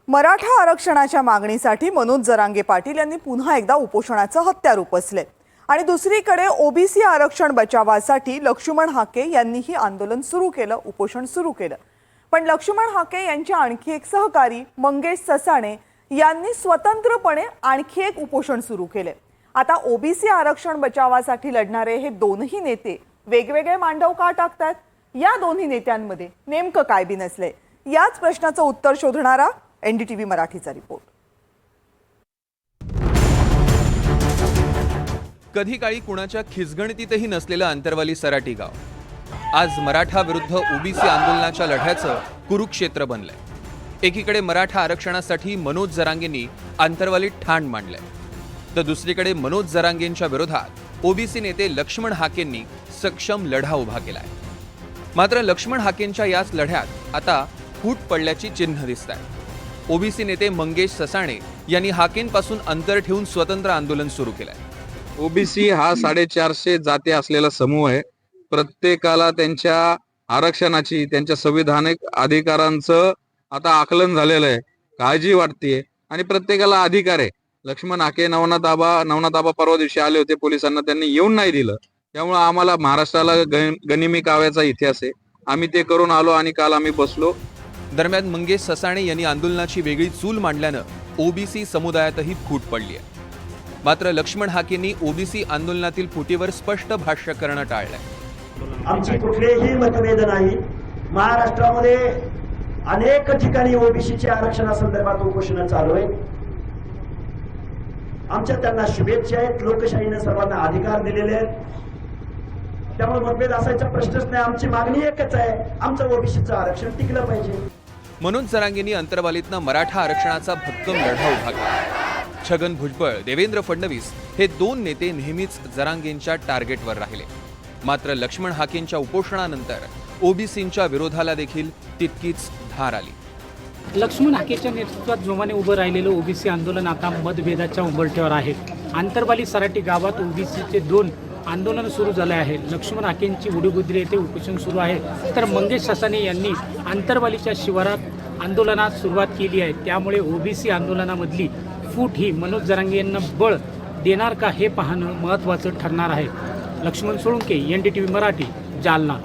मराठा आरक्षणाच्या मागणीसाठी मनोज जरांगे पाटील यांनी पुन्हा एकदा उपोषणाचं हत्यार उपसले आणि दुसरीकडे ओबीसी आरक्षण बचावासाठी लक्ष्मण हाके यांनीही आंदोलन सुरू केलं, उपोषण सुरू केलं। पण लक्ष्मण हाके यांचे आणखी एक सहकारी मंगेश ससाणे यांनी स्वतंत्रपणे आणखी एक उपोषण सुरू केले। आता ओबीसी आरक्षण बचावासाठी लढणारे हे दोनही नेते वेगवेगळे मांडव का टाकतात? या दोन्ही नेत्यांमध्ये नेमकं काय बिनसले? याच प्रश्नाचं उत्तर शोधणारा एनडीटीव्ही मराठीचा रिपोर्ट। कधी काळी कुणाच्या खिसगणतीतही नसलेलं अंतरवाली सराटी गाव आज मराठा विरुद्ध ओबीसी आंदोलनाच्या लढ्याचं कुरुक्षेत्र बनलंय। एकीकडे मराठा आरक्षणासाठी मनोज जरांगेंनी अंतरवालीत ठाण मांडलंय, तर दुसरीकडे मनोज जरांगेंच्या विरोधात ओबीसी नेते लक्ष्मण हाकेंनी सक्षम लढा उभा केलाय। मात्र लक्ष्मण हाकेंच्या याच लढ्यात आता फूट पडल्याची चिन्ह दिसतायत। ओबीसी नेते मंगेश ससाणे यांनी हाकेंपासून अंतर ठेवून स्वतंत्र आंदोलन सुरू केलंय। ओबीसी हा 450 जाती असलेला समूह आहे। प्रत्येकाला त्यांच्या आरक्षणाची, त्यांच्या संविधानिक अधिकारांचं आता आकलन झालेलं आहे, काळजी वाटते आणि प्रत्येकाला अधिकार आहे। लक्ष्मण हाके नवनाथ आबा परवा दिवशी आले होते, पोलिसांना त्यांनी येऊन नाही दिलं, त्यामुळे आम्हाला महाराष्ट्राला गनिमी काव्याचा इतिहास आहे, आम्ही ते करून आलो आणि काल आम्ही बसलो। दरम्यान मंगेश ससाणे यांनी आंदोलनाची वेगळी चूल मांडल्यानं ओबीसी समुदायातही फूट पडली आहे। मात्र लक्ष्मण हाकेंनी ओबीसी आंदोलनातील फुटीवर स्पष्ट भाष्य करणं टाळलंय। आमची कुठलीही मतभेद नाही। महाराष्ट्रामध्ये अनेक ठिकाणी ओबीसीच्या आरक्षणासंदर्भात उपोषण चालू आहे। आमच्या त्यांना शुभेच्छा आहेत। लोकशाहीने सर्वांना अधिकार दिलेले आहेत, त्यामुळे मतभेद असायचा प्रश्नच नाही। आमची मागणी एकच आहे, आमचं ओबीसीचं आरक्षण टिकलं पाहिजे। मनोज जरांगेंनी अंतरवालीतनं मराठा आरक्षणाचा भक्कम लढा उभा केला। छगन भुजबळ, देवेंद्र फडणवीस हे दोन नेते नेहमीच जरांगेंच्या टार्गेटवर राहिले। मात्र लक्ष्मण हाकेंच्या उपोषणानंतर ओबीसींच्या विरोधाला देखील तितकीच धार आली। लक्ष्मण हाकेच्या नेतृत्वात जोमाने उभं राहिलेलं ओबीसी आंदोलन आता मतभेदाच्या उंबरठ्यावर आहे। आंतरवाली सराटी गावात ओबीसीचे 2 आंदोलन सुरू झाले आहे। लक्ष्मण हाकेंची उडीगुद्री येथे उपोषण सुरू आहे, तर मंगेश ससाणे यांनी आंतरवालीच्या शिवारात आंदोलनात सुरुवात केली आहे। त्यामुळे ओबीसी आंदोलनामधली फूट ही मनोज जरांगे यांना बळ देणार का हे पाहणं महत्त्वाचं ठरणार आहे। लक्ष्मण सोळुंके, एनडीटीव्ही मराठी, जालना।